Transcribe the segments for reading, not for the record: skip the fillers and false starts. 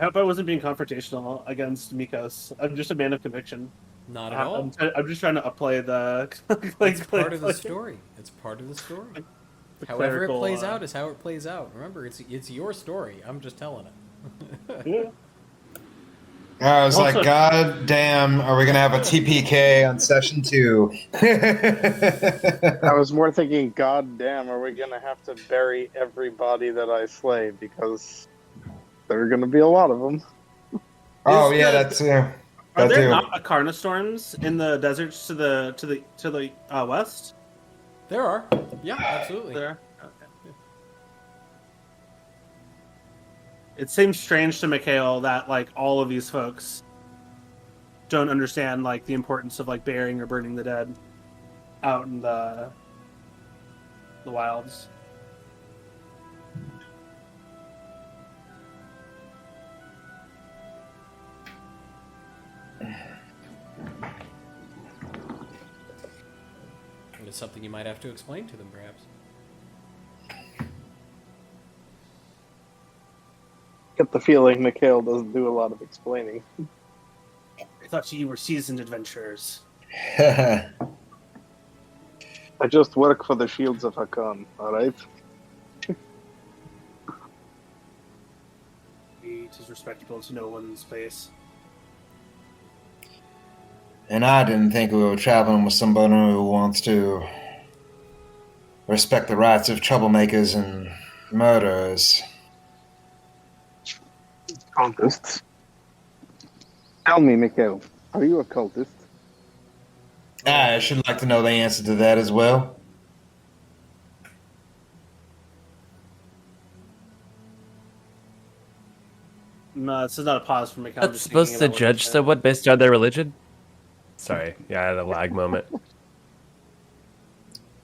hope I wasn't being confrontational against Mykos. I'm just a man of conviction. Not at all. I'm just trying to upplay the. It's part of the story. It's part of the story. The However it clerical, plays out is how it plays out. Remember, it's your story. I'm just telling it. Yeah. I was Also- like, God damn, are we going to have a TPK on session 2? I was more thinking, God damn, are we gonna have to bury everybody that I slay? Because there are gonna be a lot of them. Oh, Is yeah, the- that's... Are that there too. not Arcana storms in the deserts to the west? There are. Yeah, absolutely. There. Okay. It seems strange to Mikhael that like all of these folks don't understand like the importance of like burying or burning the dead out in the wilds. It's something you might have to explain to them, perhaps. Get the feeling Mikhael doesn't do a lot of explaining. I thought you were seasoned adventurers. I just work for the Shields of Arcan, alright? It is respectable to know one's place. And I didn't think we were traveling with somebody who wants to respect the rights of troublemakers and murderers. Cultists. Tell me, Mikhael, are you a cultist? I should like to know the answer to that as well. No, this is not a pause for Mikhael. That's supposed to judge someone based on their religion? Sorry, yeah, I had a lag moment.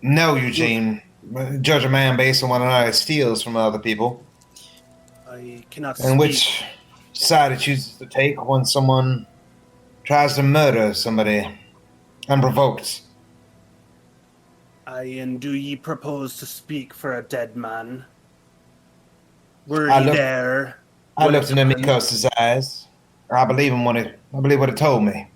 No, Eugene. Judge a man based on what another steals from other people. I cannot And speak. which side it chooses to take when someone tries to murder somebody unprovoked. And do ye propose to speak for a dead man? Were I he look- there? I Would looked it into turn? Mykos' eyes. I believe him I believe what it told me.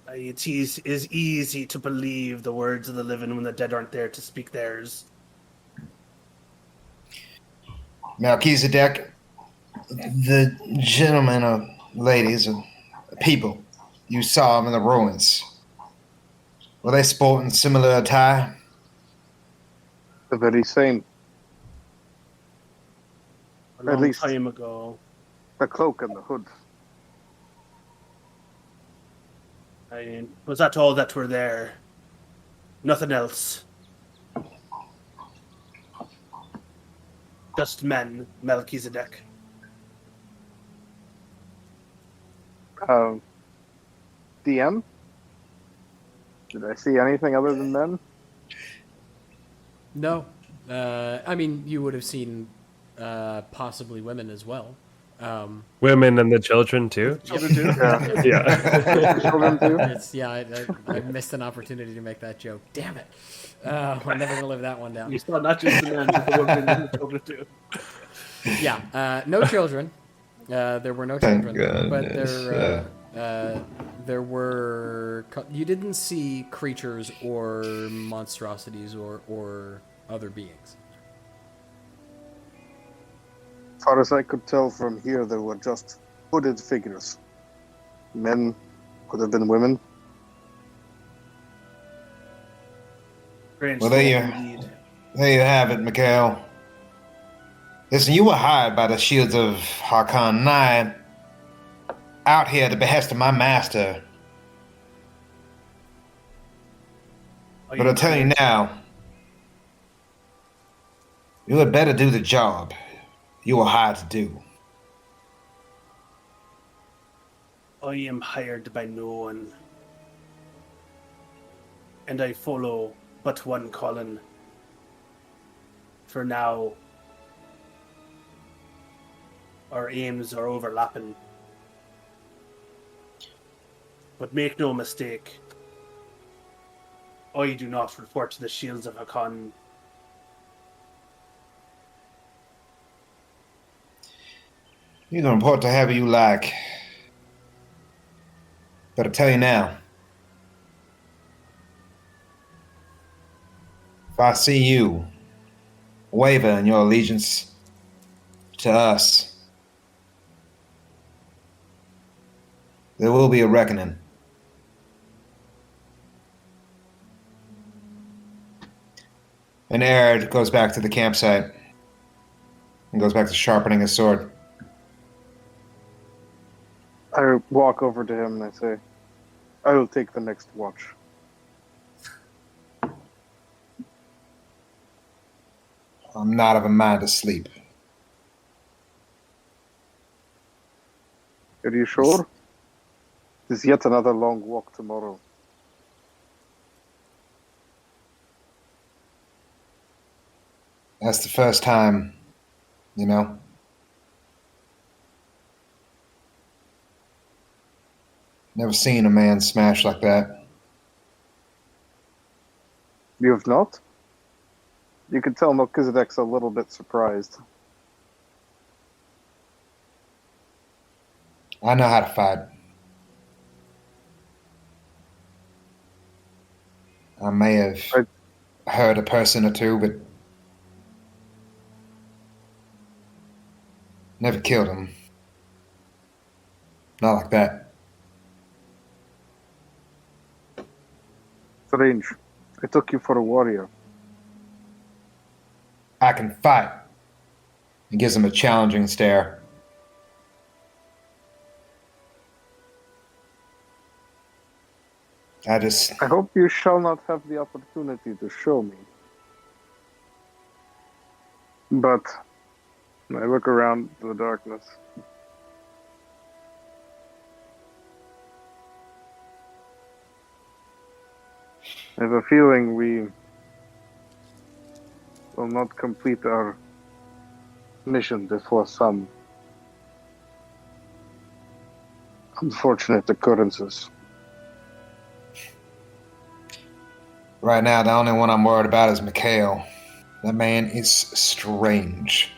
It is easy to believe the words of the living when the dead aren't there to speak theirs. Melkezidek, the gentlemen or ladies or people you saw in the ruins, were they sporting similar attire? The very same. A long least- time ago, The cloak and the hood. I was that all that were there. Nothing else. Just men, Melkezidek. DM? Did I see anything other than men? No. I mean, you would have seen possibly women as well. Women and the children too. Children too. Yeah. Yeah. Children too? I missed an opportunity to make that joke. Damn it. I'm never going to live that one down. You saw not just the men, but the women and the children too. Yeah, no children. There were no Thank children, but goodness, there were. You didn't see creatures or monstrosities or other beings. As far as I could tell from here, there were just hooded figures. Men, could have been women. Strange Well, there soul you- indeed. There you have it, Mikhael. Listen, you were hired by the Shields of Arcan, and I out here at the behest of my master. Are But I'll tell you now, you had better do the job you were hired to do. I am hired by no one. And I follow but one calling. For now, our aims are overlapping. But make no mistake, I do not report to the Shields of Arcan. You can report to whoever you like. But I tell you now, if I see you waver in your allegiance to us, there will be a reckoning. And Arid goes back to the campsite and goes back to sharpening his sword. I walk over to him and I say, I will take the next watch. I'm not of a mind to sleep. Are you sure? There's yet another long walk tomorrow. That's the first time, you know? Never seen a man smash like that. You have not? You can tell Melkezidek's a little bit surprised. I know how to fight. I may have hurt a person or two, but never killed him. Not like that. Strange. I took you for a warrior. I can fight. He gives him a challenging stare. I hope you shall not have the opportunity to show me. But I look around the darkness. I have a feeling we will not complete our mission before some unfortunate occurrences. Right now, the only one I'm worried about is Mikhael. That man is strange.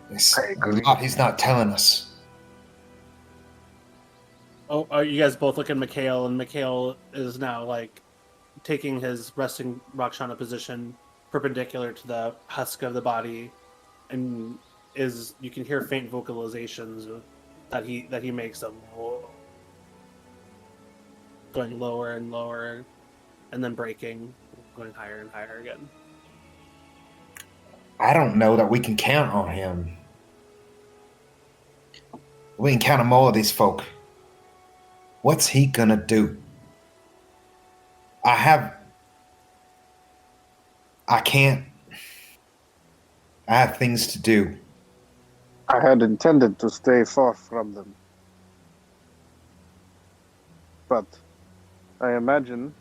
There's a lot he's not telling us. Oh, are you guys both look at Mikhael, and Mikhael is now like taking his resting Rakshana position perpendicular to the husk of the body, and you can hear faint vocalizations that he makes of going lower and lower, and then breaking, going higher and higher again. I don't know that we can count on him. We can count on all of these folk. What's he gonna do? I have things to do. I had intended to stay far from them. But I imagine,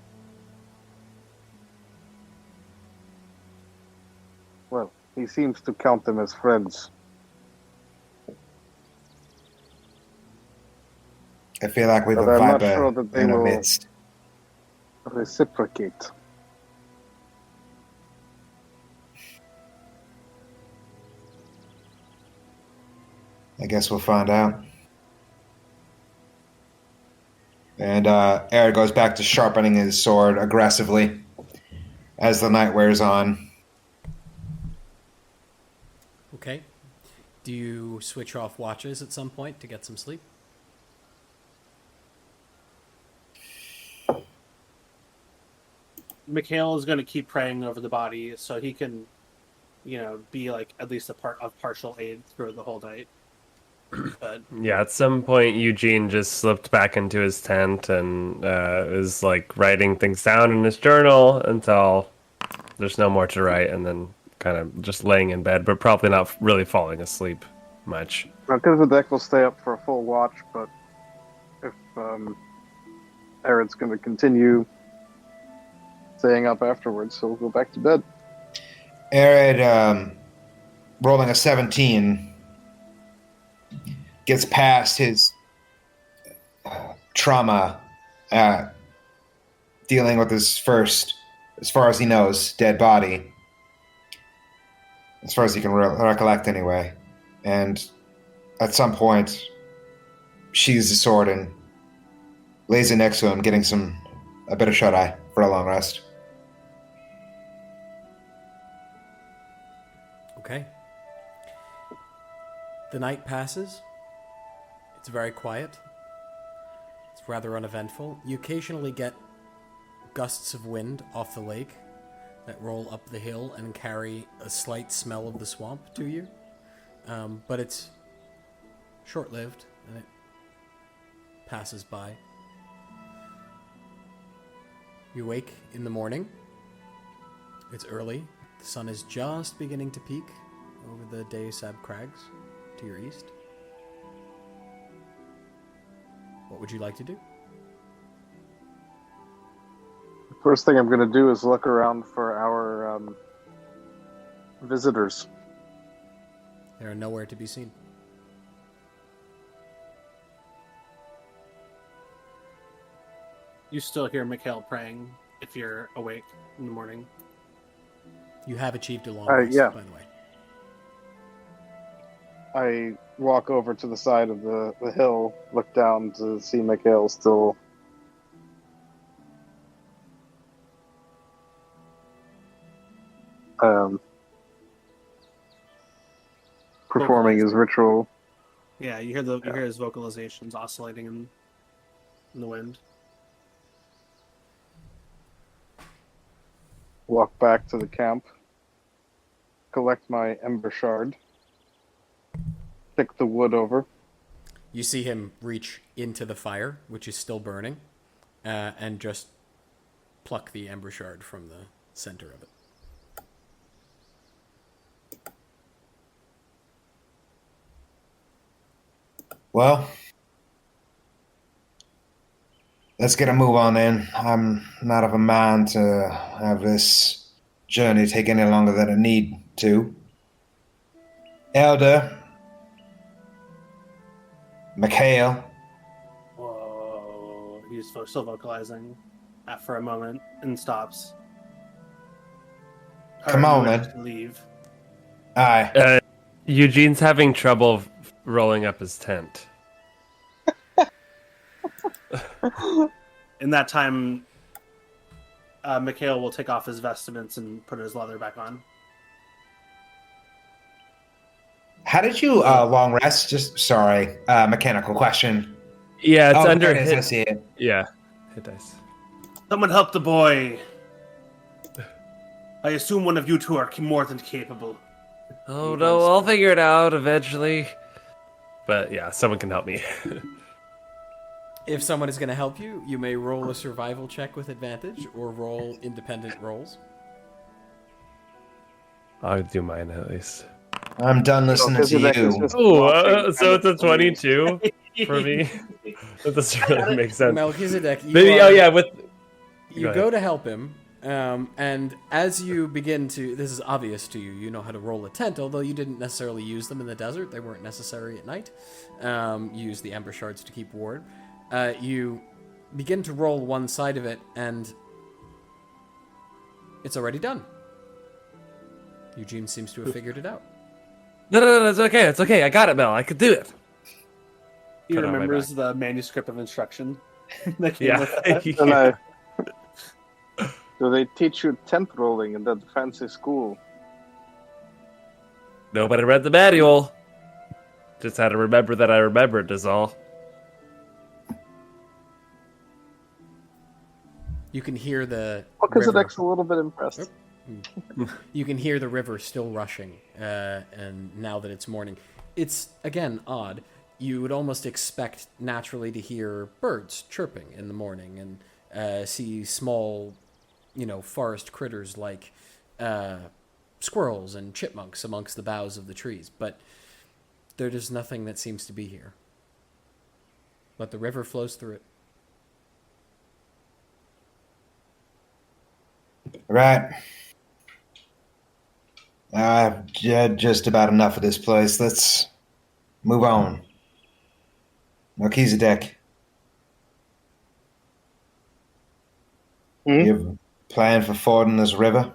well, he seems to count them as friends. I feel like we've a But I'm not viper sure that they in our will midst. reciprocate. I guess we'll find out. And Eric goes back to sharpening his sword aggressively as the night wears on. Okay. Do you switch off watches at some point to get some sleep? Mikhael is going to keep praying over the body so he can, be like at least a part of partial aid through the whole night. But yeah, at some point Eugene just slipped back into his tent and is like writing things down in his journal until there's no more to write, and then kind of just laying in bed, but probably not really falling asleep much. Melkezidek will stay up for a full watch, but if Arid's going to continue staying up afterwards, so we'll go back to bed. Arid, rolling a 17, gets past his trauma, dealing with his first, as far as he knows, dead body. As far as he can recollect, anyway. And at some point, sheathes the sword and lays it next to him, getting a bit of shut-eye for a long rest. Okay. The night passes. It's very quiet. It's rather uneventful. You occasionally get gusts of wind off the lake that roll up the hill and carry a slight smell of the swamp to you. But it's short-lived, and it passes by. You wake in the morning. It's early. The sun is just beginning to peak over the Twisted Crags to your east. What would you like to do? The first thing I'm going to do is look around for our visitors. They are nowhere to be seen. You still hear Mikhael praying if you're awake in the morning. You have achieved a long rest, yeah. by the way. I walk over to the side of the hill, look down to see Mikhael still performing his ritual. Yeah, you hear his vocalizations oscillating in the wind. Walk back to the camp, collect my ember shard, pick the wood over. You see him reach into the fire, which is still burning, and just pluck the ember shard from the center of it. Well, let's get a move on then. I'm not of a mind to have this journey take any longer than it need to. Elder, Mikhael. Whoa. He's still vocalizing for a moment and stops. Come on, Ready man. to leave. Aye. Eugene's having trouble rolling up his tent. In that time, Mikhael will take off his vestments and put his leather back on. How did you long rest? Just sorry, mechanical question. Yeah, it's under there it is, I hit. see it. Yeah, hit dice. Someone help the boy. I assume one of you two are more than capable. Oh no, I'll figure it out eventually. But yeah, someone can help me. If someone is going to help you, you may roll a survival check with advantage or roll independent rolls. I'll do mine at least. I'm done listening to Melkezidek is you. just Oh, walking so it's a kind of 22 for me. That doesn't really make sense. Melkezidek, you Maybe, are- oh yeah, with You Go go ahead. to help him, and as you begin to, this is obvious to you, you know how to roll a tent, although you didn't necessarily use them in the desert, they weren't necessary at night. You use the ember shards to keep ward. You begin to roll one side of it, and it's already done. Eugene seems to have figured it out. no, it's okay, I got it, Mel, I could do it. He Put it on my remembers the manuscript of instruction that came Yeah. with that. And do they teach you tent rolling in that fancy school? Nobody read the manual. Just had to remember that I remembered is all. You can hear the Melkezidek's river. a little bit impressed. You can hear the river still rushing, and now that it's morning. It's, again, odd. You would almost expect naturally to hear birds chirping in the morning and see small, forest critters like squirrels and chipmunks amongst the boughs of the trees. But there's nothing that seems to be here. But the river flows through it. Right. I've had just about enough of this place. Let's move on. Melkezidek. Hmm? You have a plan for fording this river?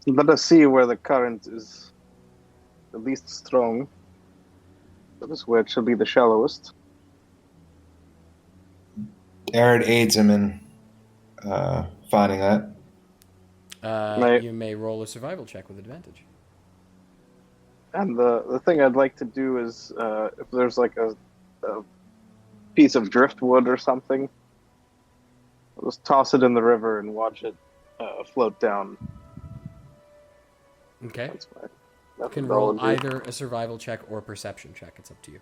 Let us see where the current is the least strong. That is where it shall be the shallowest. Arid aids him in finding that. Right. You may roll a survival check with advantage. And the thing I'd like to do is, if there's like a piece of driftwood or something, I'll just toss it in the river and watch it float down. Okay. That's my You can roll methodology. either a survival check or perception check. It's up to you.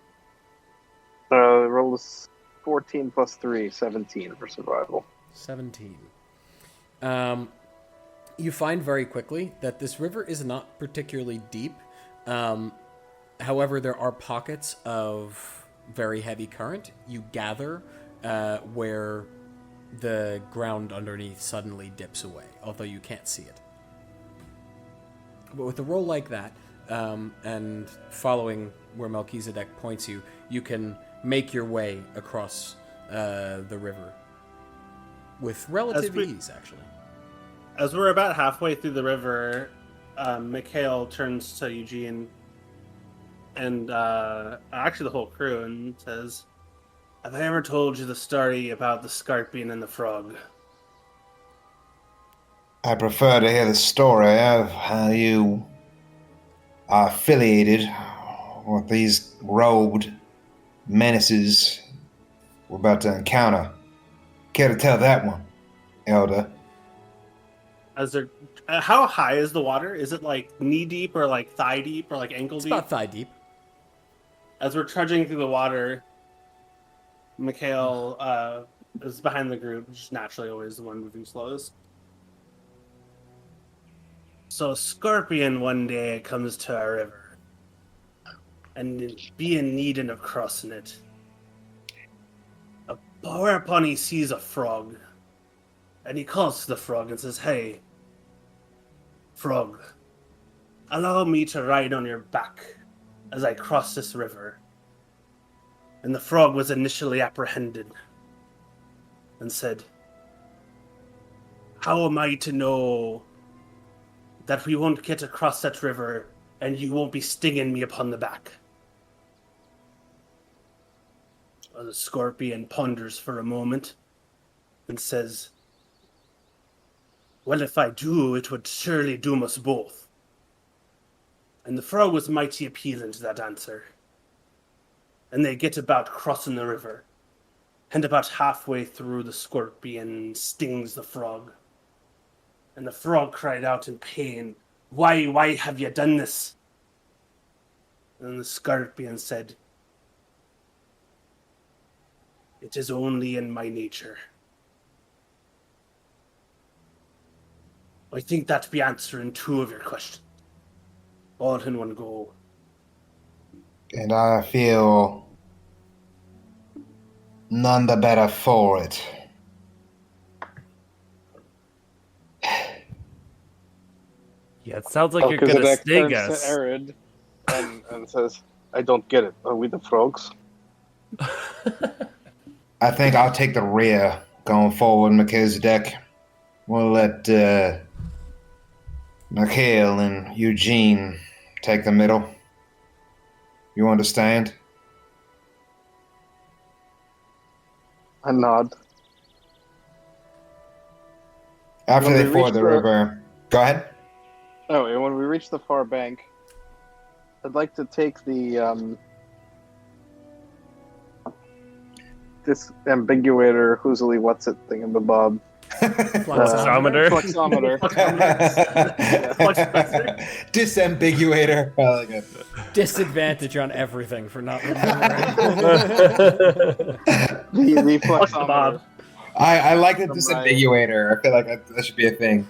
Roll is 14 plus 3, 17 for survival. 17. You find very quickly that this river is not particularly deep. However, there are pockets of very heavy current. You gather where the ground underneath suddenly dips away, although you can't see it. But with a roll like that, and following where Melkezidek points you, you can make your way across the river with relative ease, actually. As we're about halfway through the river, Mikhael turns to Eugene and actually the whole crew and says, "Have I ever told you the story about the scorpion and the frog?" I prefer to hear the story of how you are affiliated with these robed menaces we're about to encounter. Care to tell that one, Elder? As they're, how high is the water? Is it like knee deep or like thigh deep or like ankle It's deep? about thigh deep. As we're trudging through the water, Mikhael is behind the group, just naturally always the one moving slowest. So a scorpion one day comes to our river, and being needing of crossing it, whereupon he sees a frog, and he calls to the frog and says, "Hey, frog, allow me to ride on your back as I cross this river." And the frog was initially apprehended and said, "How am I to know that we won't get across that river and you won't be stinging me upon the back?" Well, the scorpion ponders for a moment and says, "Well, if I do, it would surely doom us both." And the frog was mighty appealing to that answer. And they get about crossing the river, and about halfway through, the scorpion stings the frog. And the frog cried out in pain, why have you done this?" And the scorpion said, "It is only in my nature." I think that be answering 2 of your questions, all in one go. And I feel none the better for it. Yeah, it sounds like you're gonna Melkezidek sting turns us. to Arid and says, "I don't get it. Are we the frogs?" I think I'll take the rear going forward, Melkezidek. We'll let Mikhael and Eugene take the middle. You understand? I nod. After When they we ford reach the the- river... Go ahead. Oh, and when we reach the far bank, I'd like to take the disambiguator whoozily what's it thingamabob. Fluxometer. Fluxometer. Disambiguator. I like it. Disadvantage on everything for not remembering. The Fuck the fluxometer. Bob. I like the From disambiguator. I feel like that should be a thing.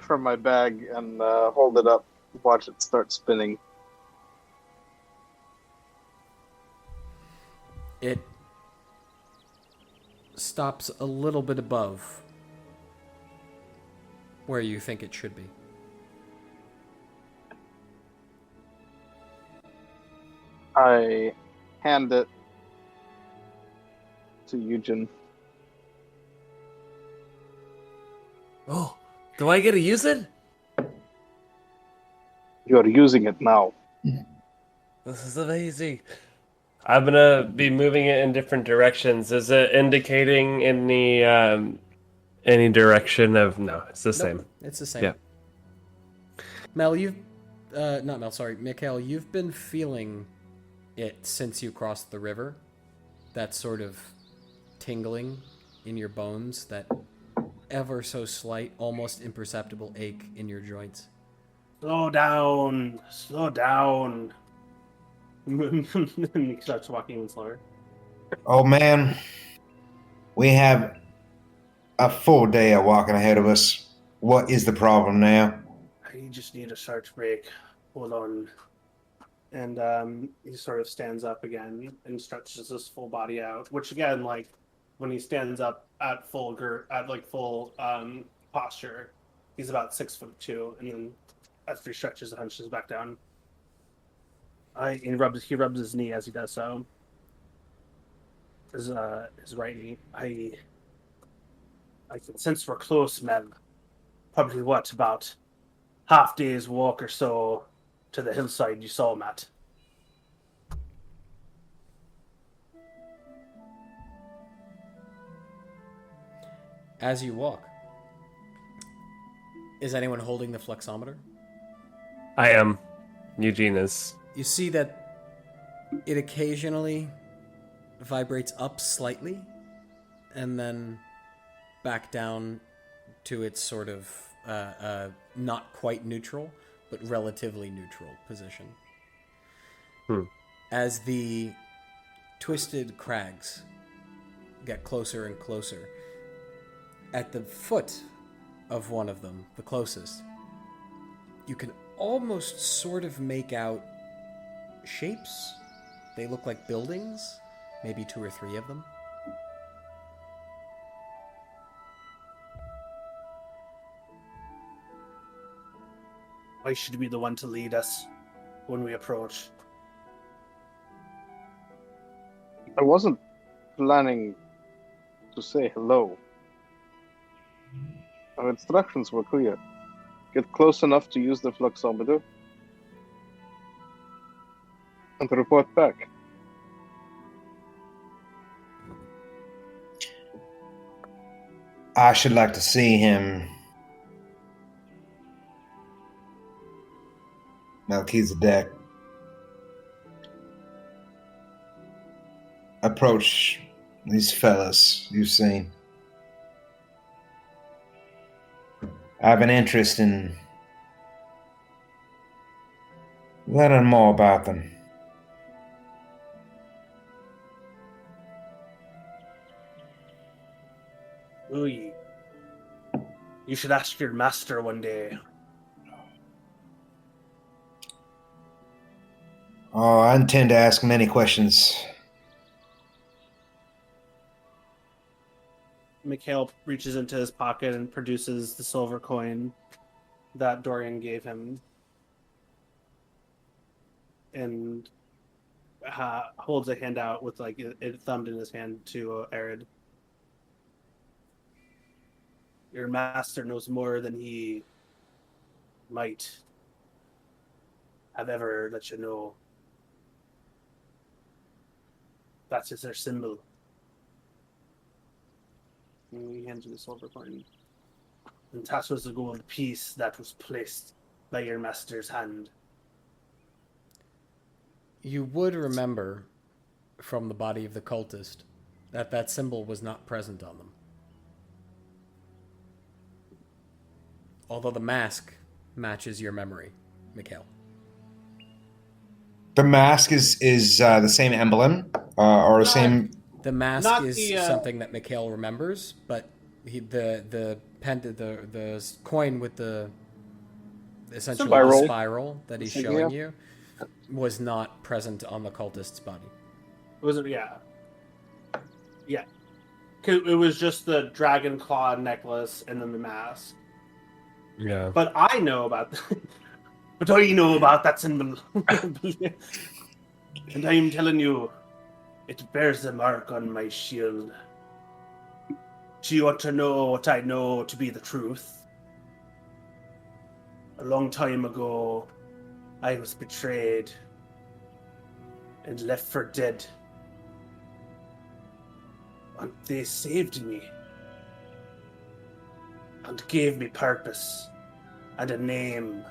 From my bag and hold it up, watch it start spinning. It stops a little bit above where you think it should be. I hand it to Eugen. Do I get to use it? You're using it now. This is amazing. I'm gonna be moving it in different directions. Is it indicating any direction of? No, it's the same. It's the same. Yeah. Mel, not Mel, sorry, Mikhael, you've been feeling it since you crossed the river. That sort of tingling in your bones, that ever so slight, almost imperceptible ache in your joints. Slow down. Slow down. And he starts walking even slower. Oh man, we have a full day of walking ahead of us. What is the problem now? I just need a short break. Hold on. And he sort of stands up again and stretches his full body out. Which again, like when he stands up at full posture, he's about 6'2", and then after he stretches and hunches back down, he rubs his knee as he does so. His right knee. I can sense we're close, Mel. Probably what, about half day's walk or so to the hillside you saw him at. As you walk, is anyone holding the fluxometer? I am. Eugene is. You see that it occasionally vibrates up slightly and then back down to its sort of not quite neutral, but relatively neutral position. As the Twisted Crags get closer and closer, at the foot of one of them, the closest, you can almost sort of make out shapes. They look like buildings, maybe 2 or 3 of them. I should be the one to lead us when we approach. I wasn't planning to say hello. Our instructions were clear. Get close enough to use the fluxometer and report back. I should like to see him. Melkezidek approach these fellas you've seen. I have an interest in learning more about them. Ooh, you should ask your master one day. Oh, I intend to ask many questions. Mikhael reaches into his pocket and produces the silver coin that Dorian gave him, and holds a hand out with like it thumbed in his hand to Arid. Your master knows more than he might have ever let you know. That is their symbol. And he hands you the silver coin. And that was the gold piece that was placed by your master's hand. You would remember from the body of the cultist that that symbol was not present on them. Although the mask matches your memory, Mikhael. The mask is the same emblem or the same. The mask Not is the, something that Mikhael remembers, but the coin with the essentially the spiral that he's showing you was not present on the cultist's body. Was it? Yeah. 'Cause it was just the dragon claw necklace and then the mask. Yeah. But I know about but I know about that symbol. And I am telling you, it bears the mark on my shield. Do you want to know what I know to be the truth? A long time ago, I was betrayed and left for dead. And they saved me and gave me purpose and a name.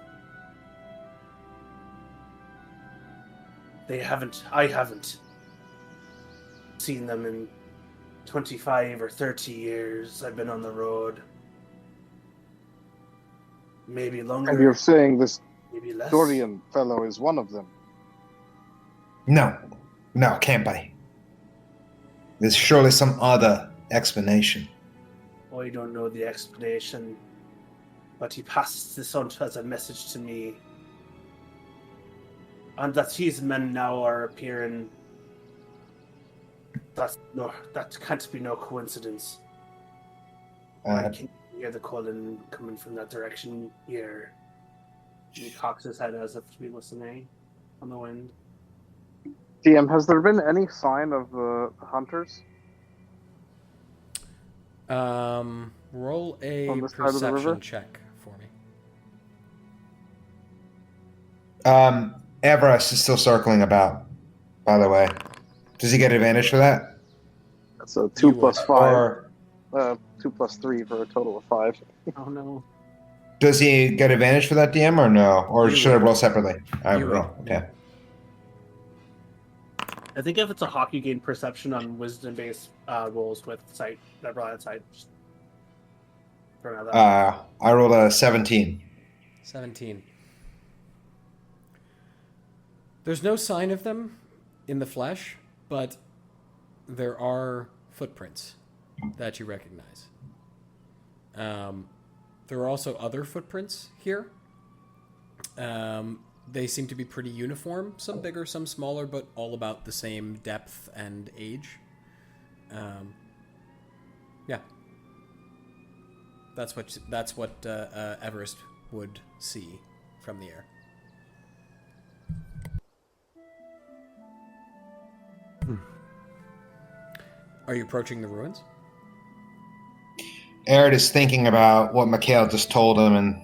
I haven't seen them in 25 or 30 years. I've been on the road. Maybe longer. And you're saying this Maybe less. Dorian fellow is one of them? No, it can't be. There's surely some other explanation. I don't know the explanation, but he passed this on as a message to me. And that his men now are appearing. That can't be no coincidence. I can hear the calling coming from that direction here. He cocks his head as if to be listening on the wind. DM, has there been any sign of the hunters? Roll a On this side of the river? perception check for me. Everest is still circling about, by the way. Does he get advantage for that? That's a 2 plus 5. Or 2 plus 3 for a total of 5. Oh no. does he get advantage for that, DM, or no? Or You should I will. roll separately? I You roll. will. Okay. I think if it's a hawk, you gain perception on wisdom-based rolls with sight. That broad sight. Just throwing out that. I rolled a 17. 17. There's no sign of them in the flesh, but there are footprints that you recognize. There are also other footprints here. They seem to be pretty uniform, some bigger, some smaller, but all about the same depth and age. Yeah. That's what Everest would see from the air. Are you approaching the ruins? Arid is thinking about what Mikhael just told him and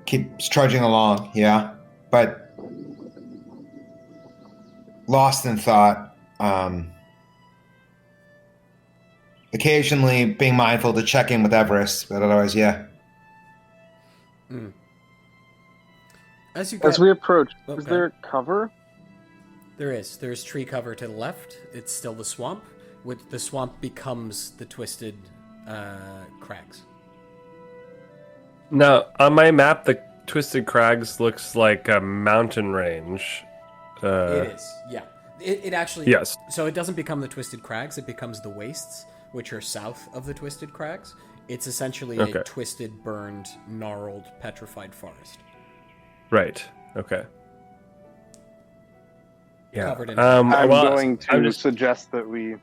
keeps trudging along, yeah? But lost in thought. Occasionally being mindful to check in with Everest, but otherwise, yeah. As we approach, Okay. is there cover? There's tree cover to the left. It's still the swamp. The swamp becomes the Twisted Crags. Now, on my map, the Twisted Crags looks like a mountain range. It is, yeah. It actually... Yes. So it doesn't become the Twisted Crags. It becomes the Wastes, which are south of the Twisted Crags. It's essentially Okay. a twisted, burned, gnarled, petrified forest. Right. Okay. Yeah. Covered in- I'm well, going to I'm just- suggest that we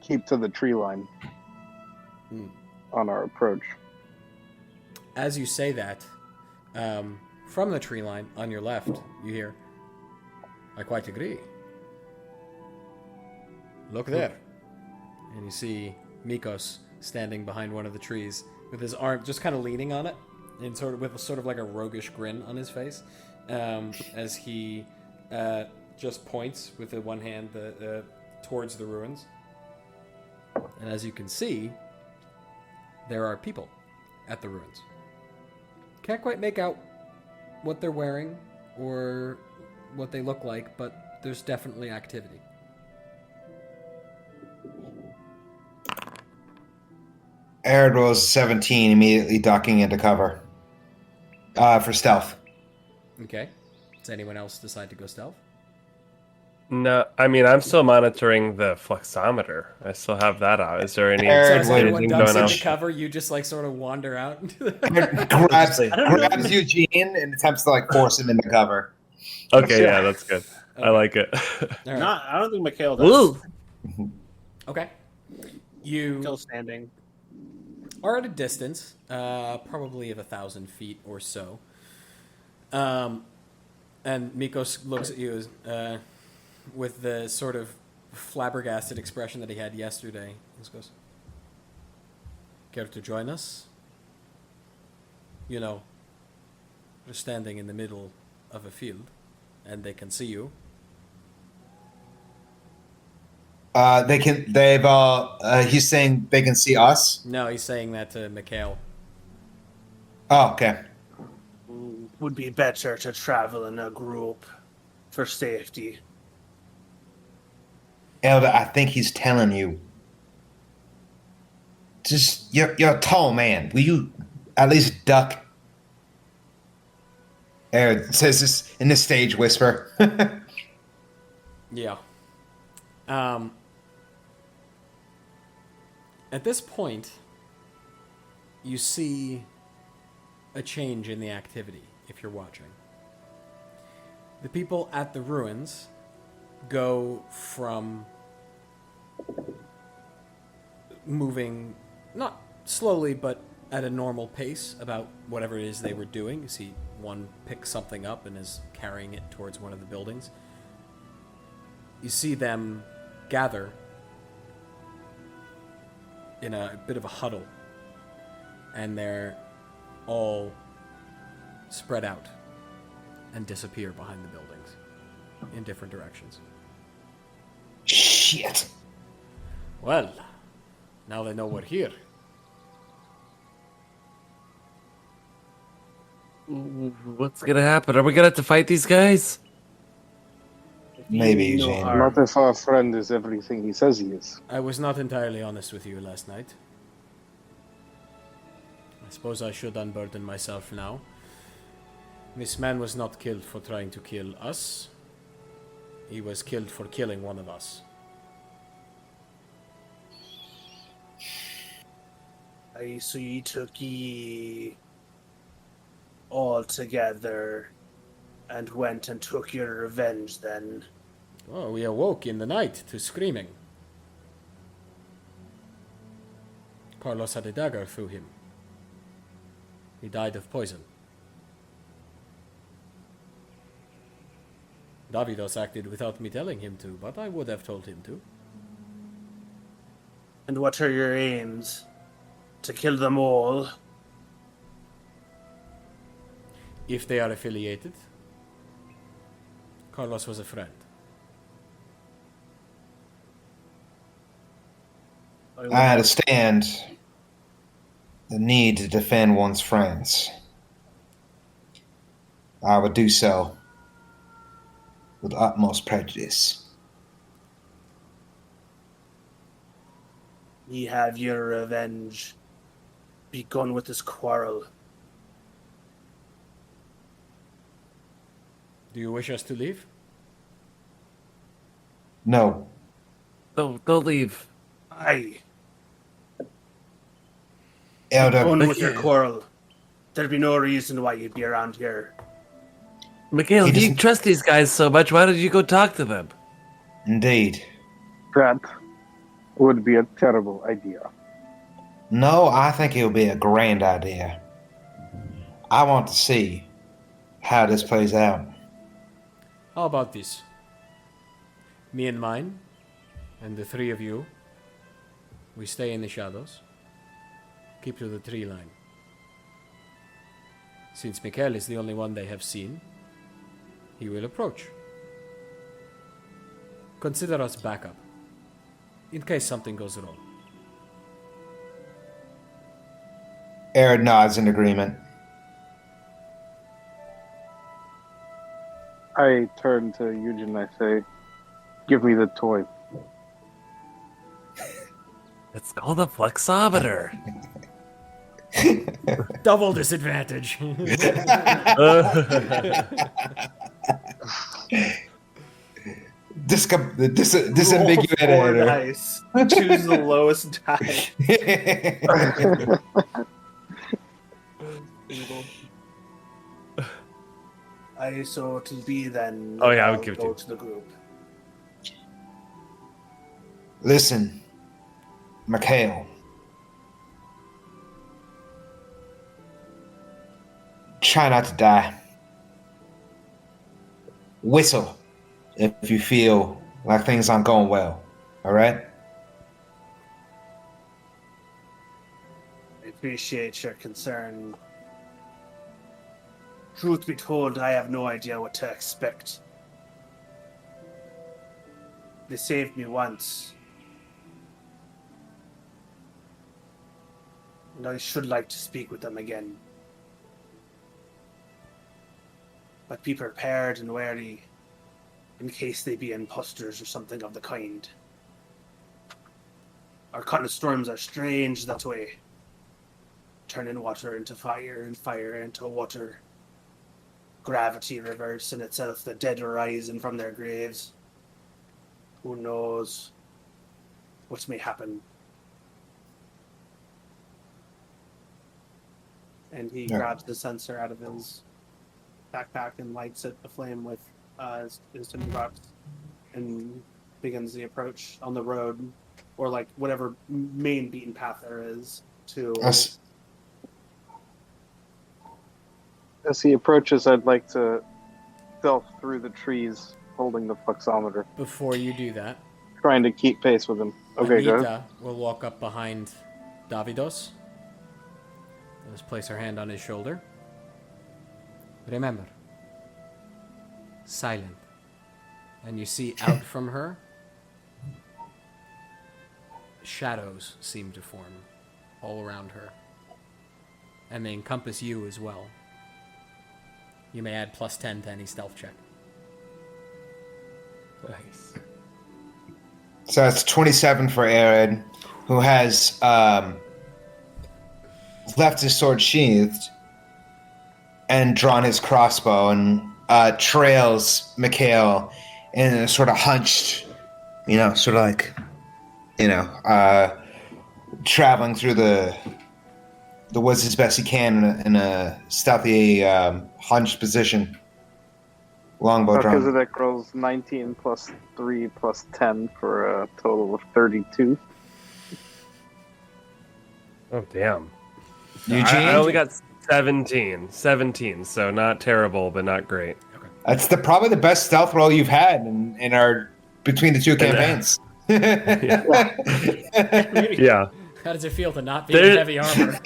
keep to the tree line on our approach. As you say that, from the tree line on your left, you hear, "I quite agree. Look there." And you see Mykos standing behind one of the trees with his arm just kind of leaning on it, and sort of like a roguish grin on his face, as he just points with the one hand towards the ruins. And as you can see, there are people at the ruins. Can't quite make out what they're wearing or what they look like, but there's definitely activity. Arid rolls 17, immediately ducking into cover. For stealth. Okay. Does anyone else decide to go stealth? No, I mean, I'm still monitoring the fluxometer. I still have that out. Is there any So Arid as would- anyone anything ducks going into on? cover, you just like sort of wander out into the... grabs Eugene and attempts to like force him into cover. Okay, yeah, that's good. I like it. All right. I don't think Mikhael does. Woo! Okay. You Still standing. are at a distance, probably of 1,000 feet or so. And Mykos looks at you with the sort of flabbergasted expression that he had yesterday. He just goes, "Care to join us? You know, They're standing in the middle of a field, and they can see you. They can. They've. He's saying they can see us. No, he's saying that to Mikhael. Oh, okay. Would be better to travel in a group for safety. Elder, I think he's telling you. Just you're a tall man. Will you at least duck? Aaron says this in the stage whisper. Yeah. At this point, you see a change in the activity if you're watching. The people at the ruins go from moving, not slowly, but at a normal pace about whatever it is they were doing. You see one pick something up and is carrying it towards one of the buildings. You see them gather in a bit of a huddle, and they're all spread out and disappear behind the buildings in different directions. Shit. Well, now they know we're here. What's gonna happen? Are we gonna have to fight these guys? Maybe, No Eugene. harm. Not if our friend is everything he says he is. I was not entirely honest with you last night. I suppose I should unburden myself now. This man was not killed for trying to kill us. He was killed for killing one of us. So you took ye all together and went and took your revenge then. Oh, we awoke in the night to screaming. Carlos had a dagger through him. He died of poison. Davidos acted without me telling him to, but I would have told him to. And what are your aims? To kill them all? If they are affiliated, Carlos was a friend. I understand the need to defend one's friends. I would do so with utmost prejudice. Ye have your revenge. Begun with this quarrel. Do you wish us to leave? No. Don't leave. Aye. Elder, Begun with your quarrel. There'd be no reason why you'd be around here. Mikhael, He if you doesn't- trust these guys so much, why don't you go talk to them? indeed. That would be a terrible idea. No, I think it'll be a grand idea. I want to see how this plays out. How about this? Me and mine, and the three of you, we stay in the shadows. Keep to the tree line. Since Mikhael is the only one they have seen, he will approach. Consider us backup, in case something goes wrong. Aaron nods in agreement. I turn to Eugen and I say, give me the toy. It's called a Fluxometer. Double disadvantage. Disambiguated. Roll 4 dice. Choose the lowest die. So to be then. Oh, yeah, I would I'll give it go to you. to the group. Listen, Mikhael. Try not to die. Whistle if you feel like things aren't going well. All right? I appreciate your concern. Truth be told, I have no idea what to expect. They saved me once. And I should like to speak with them again. But be prepared and wary, in case they be imposters or something of the kind. Arcanic storms are strange that way. Turning water into fire and fire into water. Gravity reverse in itself, the dead rising from their graves. Who knows what may happen? And he grabs the sensor out of his backpack and lights it aflame with his tin box and begins the approach on the road, or like whatever main beaten path there is to. As he approaches, I'd like to stealth through the trees, holding the fluxometer, Before you do that, trying to keep pace with him. Okay, go ahead. Anita will walk up behind Davidos. Just place her hand on his shoulder. Remember, silent. And you see out from her, shadows seem to form all around her. And they encompass you as well. You may add +10 to any stealth check. Nice. So that's 27 for Arid, who has left his sword sheathed and drawn his crossbow and trails Mikhael in a sort of hunched, sort of like, traveling through the woods as best he can in a stealthy, hunched position. Longbow drawn. Melkezidek rolls 19 plus 3 plus 10 for a total of 32. Oh, damn. Eugene? I only got 17, so not terrible, but not great. That's probably the best stealth roll you've had in our between the two campaigns. Yeah. How does it feel to not be in heavy armor?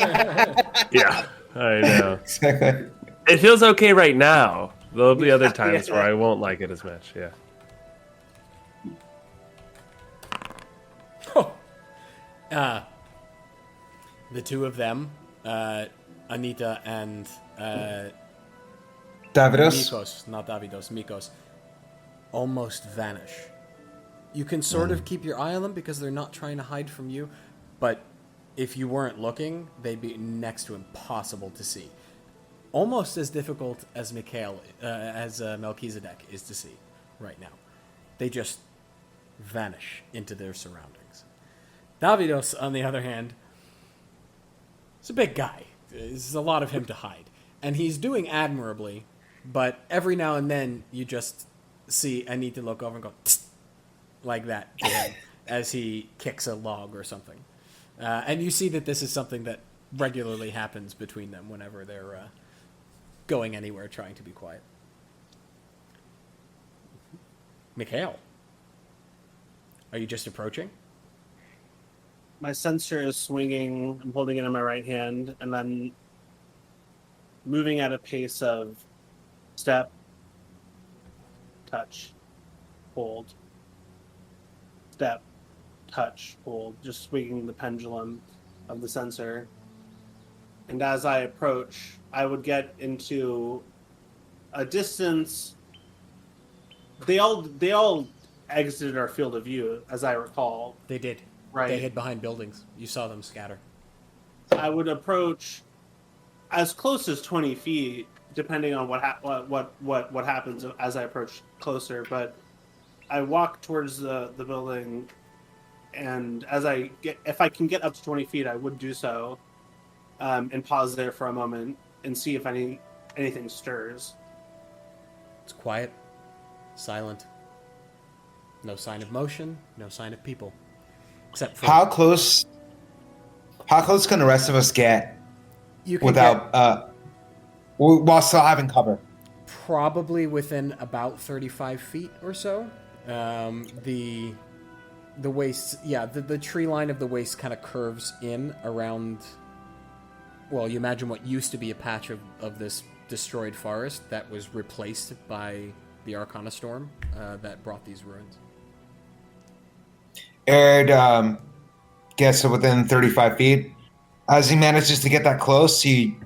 Yeah, I know. Exactly. It feels okay right now. There'll be other times where I won't like it as much, yeah. The two of them, Anita and Davidos? Mykos, not Davidos, Mykos, almost vanish. You can sort of keep your eye on them because they're not trying to hide from you, but if you weren't looking, they'd be next to impossible to see. Almost as difficult as Mikhael, as Melkezidek is to see right now. They just vanish into their surroundings. Davidos, on the other hand, is a big guy. There's a lot of him to hide. And he's doing admirably, but every now and then you just see Anita look over and go, "Tsk," like that to him as he kicks a log or something. And you see that this is something that regularly happens between them whenever they're going anywhere trying to be quiet. Mikhael, are you just approaching? My sensor is swinging. I'm holding it in my right hand, and then moving at a pace of step, touch, hold, step, touch, hold, just swinging the pendulum of the sensor. And as I approach, I would get into a distance. They all exited our field of view, as I recall. They did. Right. They hid behind buildings. You saw them scatter. I would approach as close as 20 feet, depending on what happens as I approach closer. But I walk towards the building, and if I can get up to 20 feet, I would do so, and pause there for a moment and see if anything stirs. It's quiet, silent. No sign of motion, no sign of people. Except for How close can the rest of us get you can without while still having cover? probably within about 35 feet or so. The waist, the tree line of the waist kind of curves in around. Well, you imagine what used to be a patch of this destroyed forest that was replaced by the Arcana storm that brought these ruins. Aird gets to within 35 feet. As he manages to get that close, he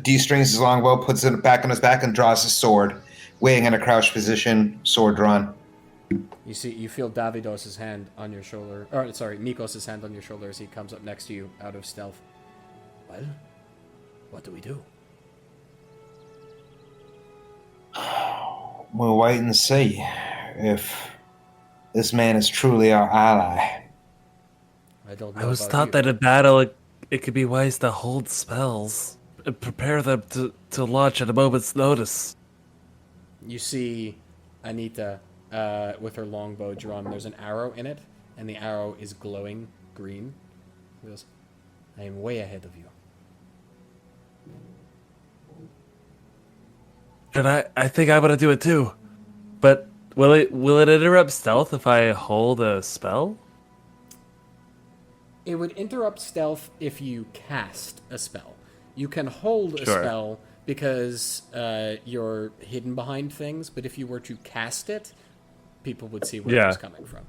de-strings his longbow, puts it back on his back, and draws his sword, waiting in a crouched position, sword drawn. You feel Davidos's hand on your shoulder, or sorry, Mykos' hand on your shoulder as he comes up next to you out of stealth. Well, what do we do? We'll wait and see if this man is truly our ally. I don't know. I was about taught you. that in battle it could be wise to hold spells and prepare them to launch at a moment's notice. You see Anita with her longbow drawn. There's an arrow in it, and the arrow is glowing green. She goes, I am way ahead of you. And I think I'm gonna do it too. But will it interrupt stealth if I hold a spell? It would interrupt stealth if you cast a spell. You can hold a Sure. spell because you're hidden behind things, but if you were to cast it, people would see where it Yeah. was coming from.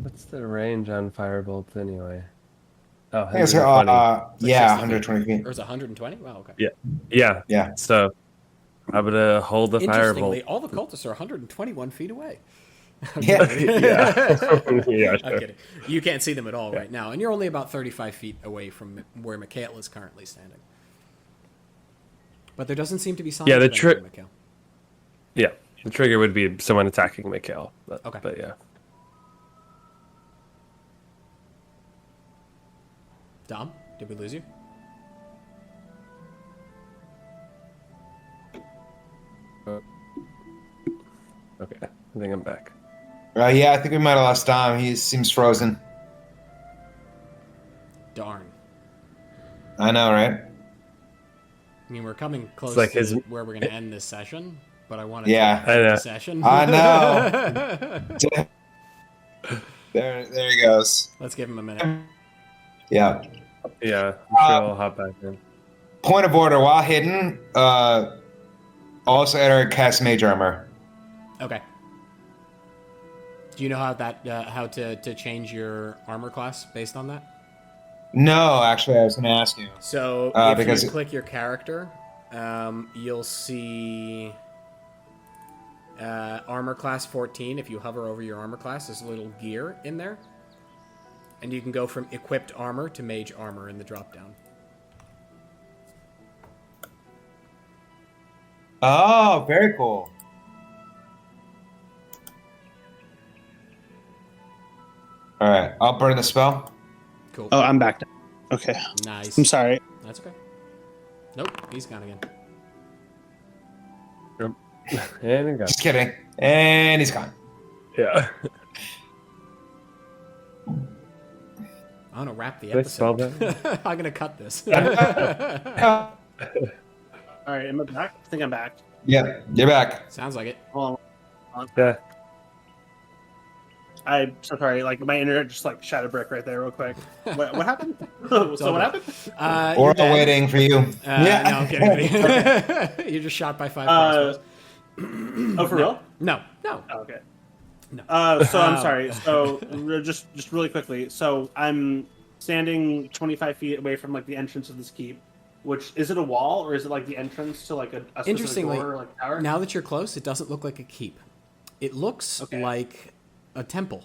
What's the range on firebolts anyway? Oh, I think it's, 120. yeah, 60 120 feet. Or is it 120? Wow, okay. Yeah. Yeah. So I'm gonna hold the Interestingly, firebolt. all the cultists are 121 feet away. Yeah. Yeah, I'm kidding. You can't see them at all right now, and you're only about 35 feet away from where Mikhael is currently standing. But there doesn't seem to be signs Yeah, the of anything, Mikhael. Yeah, the trigger would be someone attacking Mikhael. Okay. But yeah. Dom, did we lose you? Okay, I think I'm back. Yeah, I think we might have lost Dom. He seems frozen. Darn. I know, right? I mean, we're coming close like to his- where we're going to end this session, but I want to Yeah. I know. the session. I know. There he goes. Let's give him a minute. Yeah. Yeah, I'm sure I'll hop back in. Point of order, while hidden, also enter cast mage armor. Okay. Do you know how that how to change your armor class based on that? No, actually, I was going to ask you. So if because you click your character, you'll see armor class 14. If you hover over your armor class, there's a little gear in there. And you can go from equipped armor to mage armor in the drop-down. Oh, very cool. All right, I'll burn the spell. Cool. Oh, I'm back now. Okay. Nice. I'm sorry. That's okay. Nope, he's gone again. And it goes. Just kidding. And he's gone. Yeah. I'm gonna wrap the Did I spell episode. I'm gonna cut this. All right, am I back? I think I'm back. Yeah, you're back. Sounds like it. Hold on. Yeah. I'm so sorry. Like my internet just like shot a brick right there, real quick. What happened? So what happened? You're We're all dead. waiting for you. No, I'm kidding. You're just shot by 5 crossbows. Oh, for real? No. Oh, okay. No. So I'm sorry. So just really quickly. So I'm standing 25 feet away from like the entrance of this keep. Which is it a wall or is it like the entrance to like a specific Interestingly, door or like tower? now that you're close, it doesn't look like a keep. It looks Okay. like a temple,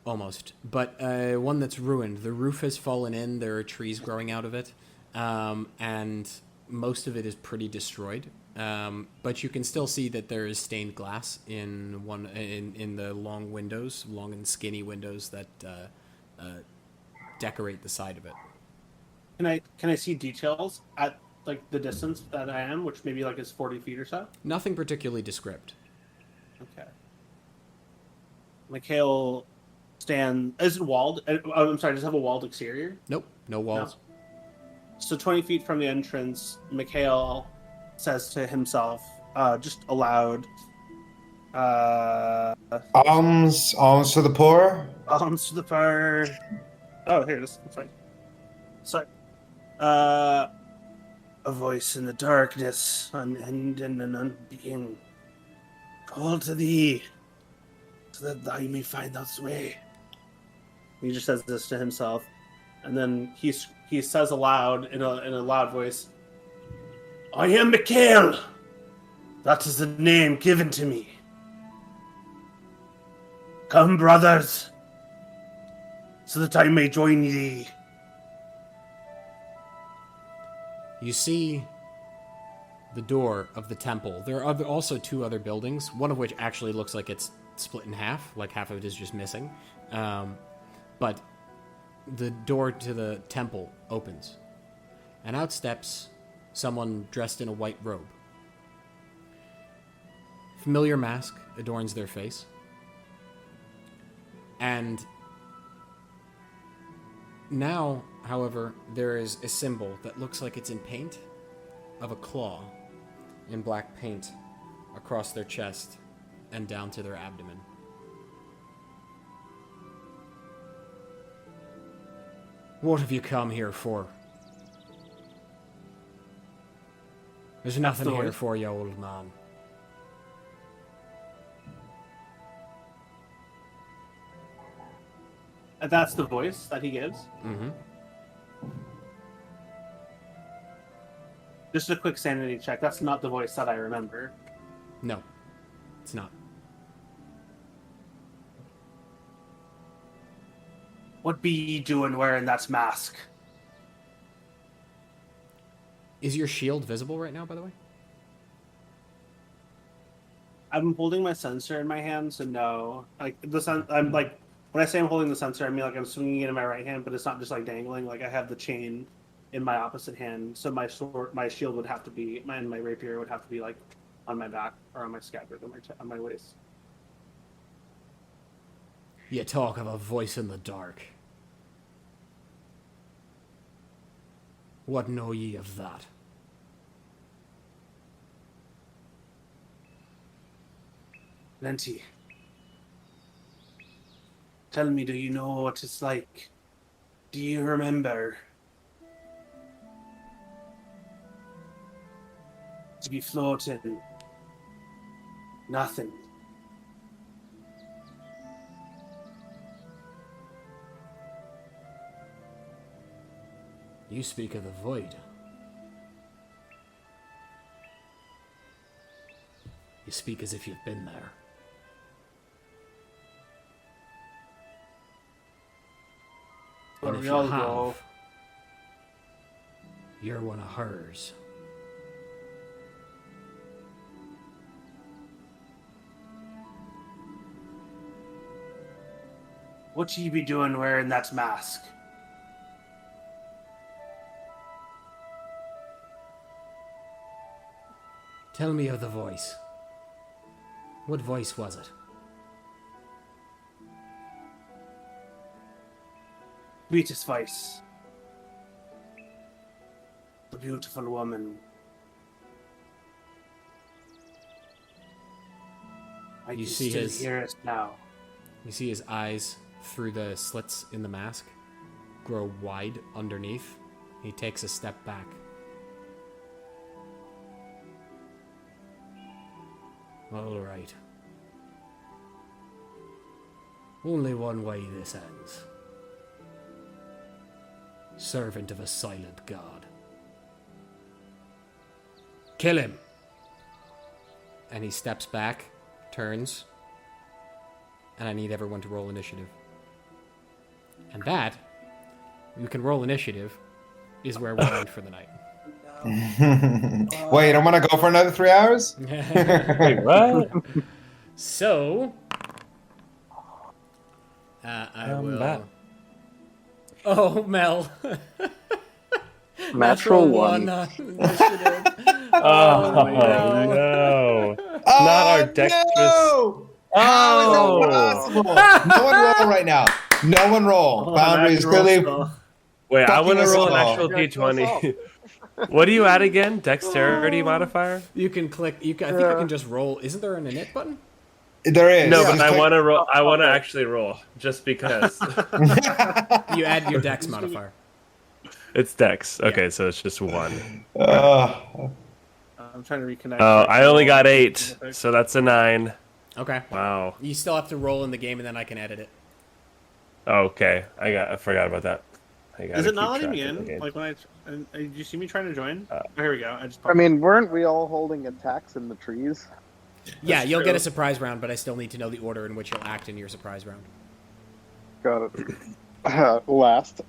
almost, but one that's ruined. The roof has fallen in. There are trees growing out of it, and most of it is pretty destroyed. But you can still see that there is stained glass in the long windows, long and skinny windows that decorate the side of it. Can I see details at like the distance that I am, which maybe like is 40 feet or so? Nothing particularly descript. Okay. Mikhael is it walled? Oh, I'm sorry, does it have a walled exterior? Nope, no walls. So 20 feet from the entrance, Mikhael says to himself, just aloud, Alms to the poor. alms to the fire. Oh, here it is. That's right. Sorry. a voice in the darkness, unend and an unbeing. Call to thee, so that thou may find thy way. He just says this to himself, and then he says aloud in a loud voice, "I am Mikhael. That is the name given to me. Come, brothers, so that I may join thee." You see the door of the temple. There are also two other buildings, one of which actually looks like it's split in half, like half of it is just missing. But the door to the temple opens, and out steps someone dressed in a white robe. Familiar mask adorns their face. And now, however, there is a symbol that looks like it's in paint of a claw in black paint across their chest and down to their abdomen. What have you come here for? There's nothing here for you, old man. And that's the voice that he gives. Mm-hmm. Just a quick sanity check. That's not the voice that I remember. No, it's not. What be ye doing wearing that mask? Is your shield visible right now, by the way? I'm holding my sensor in my hand, so no. Like I'm like, when I say I'm holding the sensor, I mean like I'm swinging it in my right hand, but it's not just like dangling. Like I have the chain in my opposite hand, so my shield would have to be, and my rapier would have to be like on my back or on my scabbard on my waist. You talk of a voice in the dark. What know ye of that? Plenty. Tell me, do you know what it's like? Do you remember? To be floating. Nothing. You speak of the void. You speak as if you've been there. And if we you all have, go. you're one of hers. What ye be doing wearing that mask? Tell me of the voice. What voice was it? Sweetest voice. The beautiful woman. I You can see still his- hear it now. You see his eyes through the slits in the mask grow wide underneath. He takes a step back. All right. Only one way this ends. Servant of a silent god. Kill him! And he steps back, turns, and I need everyone to roll initiative. And that, you can roll initiative, is where we'll end for the night. Wait, I'm gonna go for another 3 hours? Wait, what? So, I will. back. Oh, Mel. Natural one. on initiative. Oh, no. no. Oh, Not our dexterous. no! How is that possible? No one roll right now. No one roll. Boundary is clearly. Wait, I want to Fucking roll an assault. actual d20. What do you add again? Dexterity modifier? You can click. I think you can just roll. Isn't there an init button? There is. No, Just but I click- want to roll. I want to actually roll just because. You add your dex modifier. It's Dex. Okay, so it's just 1. I'm trying to reconnect. Oh, I only got 8, so that's a 9. Okay. Wow. You still have to roll in the game, and then I can edit it. Okay, I forgot about that. Is it not letting me in? Like when did you see me trying to join? Here we go. I mean, weren't we all holding attacks in the trees? Yeah, That's you'll true. get a surprise round, but I still need to know the order in which you'll act in your surprise round. Got it. Last.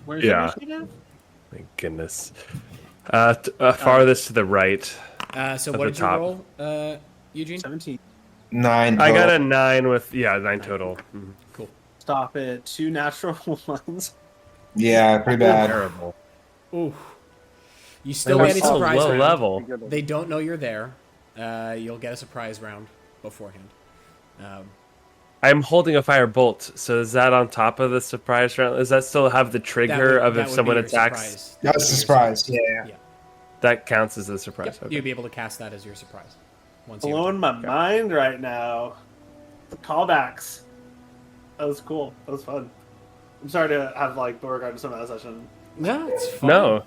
Where's Yeah. your initiative? Thank goodness. Farthest to the right. So At what the did top. you roll, Eugene? 17. 9 I got a total. 9 with 9 total. Mhm. Cool. Stop it. 2 natural ones. Yeah, pretty bad. Terrible. Ooh. You still We're get a so surprise low round. level. They don't know you're there. You'll get a surprise round beforehand. I'm holding a fire bolt, so is that on top of the surprise round? Does that still have the trigger of if someone attacks? That's a surprise. Yeah. That counts as a surprise. Yep. Okay. You'll be able to cast that as your surprise. Once you Blowing my mind right now. The callbacks. That was cool. That was fun. I'm sorry to have like Beauregard to some of that session. No, it's fine. No.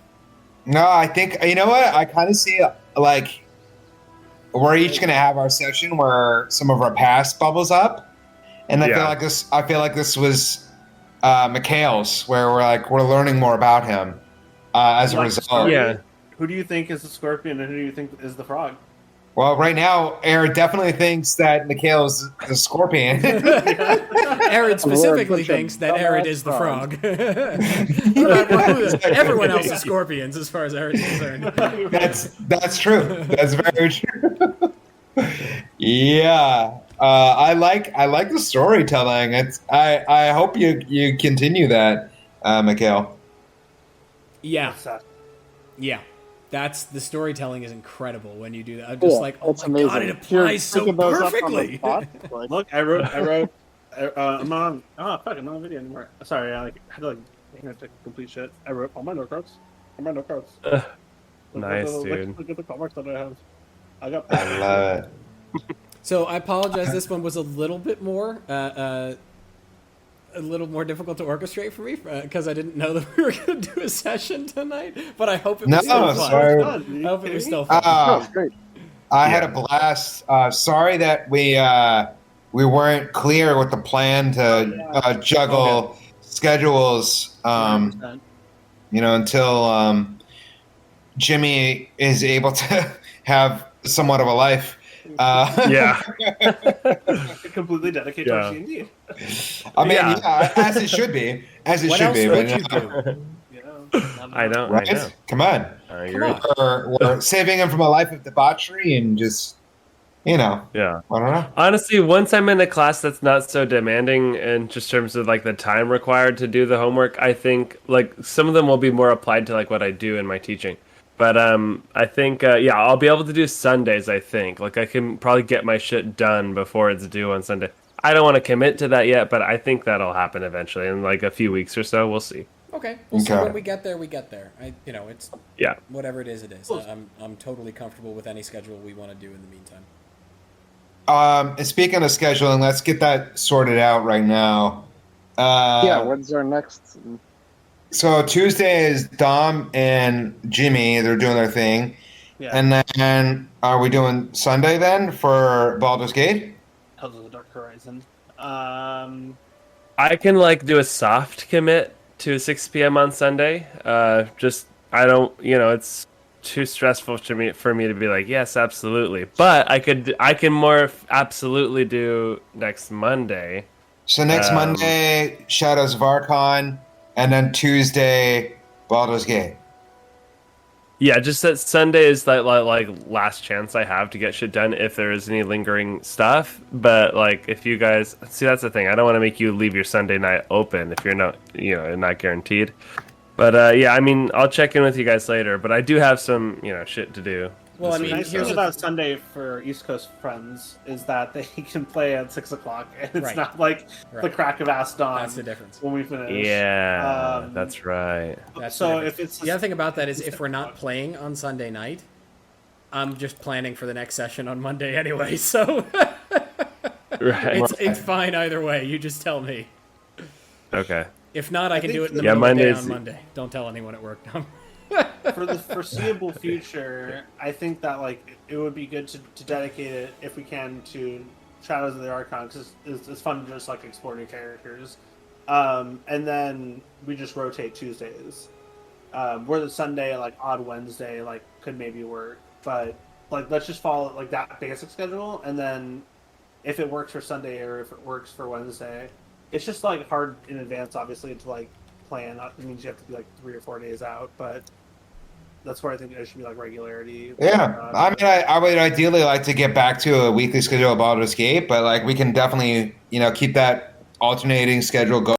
No, I think you know what? I kind of see like we're each gonna have our session where some of our past bubbles up, and I Yeah. feel like this was Mikhael's, where we're learning more about him as a Like, result. Yeah. Who do you think is the scorpion and who do you think is the frog? Well, right now, Aaron definitely thinks that Mikhael is the scorpion. Aaron specifically such a thinks that Aaron dumbass is the frog. frog. Everyone else is scorpions, as far as Aaron's concerned. That's true. That's very true. Yeah, I like the storytelling. I hope you continue that, Mikhael. Yeah, What's that? yeah. That's the storytelling is incredible when you do that. I'm just like, oh that's my god, it applies so picking those up on the perfectly. spot, like, Look, I wrote. I'm on. Oh fuck! I'm not on video anymore. Sorry, I had to to complete shit. I wrote all my note cards. Nice, dude. Look at the callbacks that I have. I got. I love it. So I apologize. This one was a little bit more, a little more difficult to orchestrate for me because I didn't know that we were going to do a session tonight. But I hope it was still fun. sorry. I hope it was still fun. oh, great. I had a blast. Sorry that we weren't clear with the plan to juggle schedules. Until Jimmy is able to have somewhat of a life. Yeah. Completely dedicated Yeah. to D&D. I mean, Yeah. yeah, as it should be. As it What should else be. would but, you do? You know, I know. Right? I know. Come on. I Come agree. on. We're saving him from a life of debauchery and just, Yeah. I don't know. Honestly, once I'm in a class that's not so demanding in just terms of like the time required to do the homework, I think like some of them will be more applied to like what I do in my teaching. But I think I'll be able to do Sundays. I think like I can probably get my shit done before it's due on Sunday. I don't want to commit to that yet, but I think that'll happen eventually in like a few weeks or so. We'll see. Okay, we'll see Okay. when we get there. We get there. It's Yeah. whatever it is. It is. I'm totally comfortable with any schedule we want to do in the meantime. And speaking of scheduling, let's get that sorted out right now. Yeah, when's our next? So Tuesday is Dom and Jimmy. They're doing their thing. Yeah. And then are we doing Sunday then for Baldur's Gate? Tales of the Dark Horizon. I can like do a soft commit to 6 p.m. on Sunday. I don't, it's too stressful for me to be like, yes, absolutely. But I can more absolutely do next Monday. So next Monday, Shadows of Arcan, and then Tuesday, Baldur's Gate. Yeah, just that Sunday is like last chance I have to get shit done if there is any lingering stuff. But like if you guys see, that's the thing. I don't want to make you leave your Sunday night open if you're not not guaranteed. But I mean, I'll check in with you guys later. But I do have some shit to do. Well, I this mean, week, Nice here's thing the- about Sunday for East Coast friends is that they can play at 6 o'clock, and it's Right. not like the Right. crack of ass dawn. That's the difference. When we finish. Yeah, that's right. That's So the if it's the other thing about that is if we're not playing on Sunday night, I'm just planning for the next session on Monday anyway. So Right. it's fine either way. You just tell me. Okay. If not, I can do it in the Yeah, middle of the day Mondays- on Monday. Don't tell anyone at work. For the foreseeable future, I think that like it would be good to dedicate it if we can to Shadows of the Archon because it's fun to just like explore new characters, and then we just rotate Tuesdays. Where the Sunday, like odd Wednesday, like could maybe work, but like let's just follow like that basic schedule, and then if it works for Sunday or if it works for Wednesday, it's just like hard in advance, obviously, to like plan. It means you have to be like 3 or 4 days out, but that's where I think there should be like regularity. Yeah, I mean, I would ideally like to get back to a weekly schedule of Baldur's Gate, but like we can definitely, keep that alternating schedule going.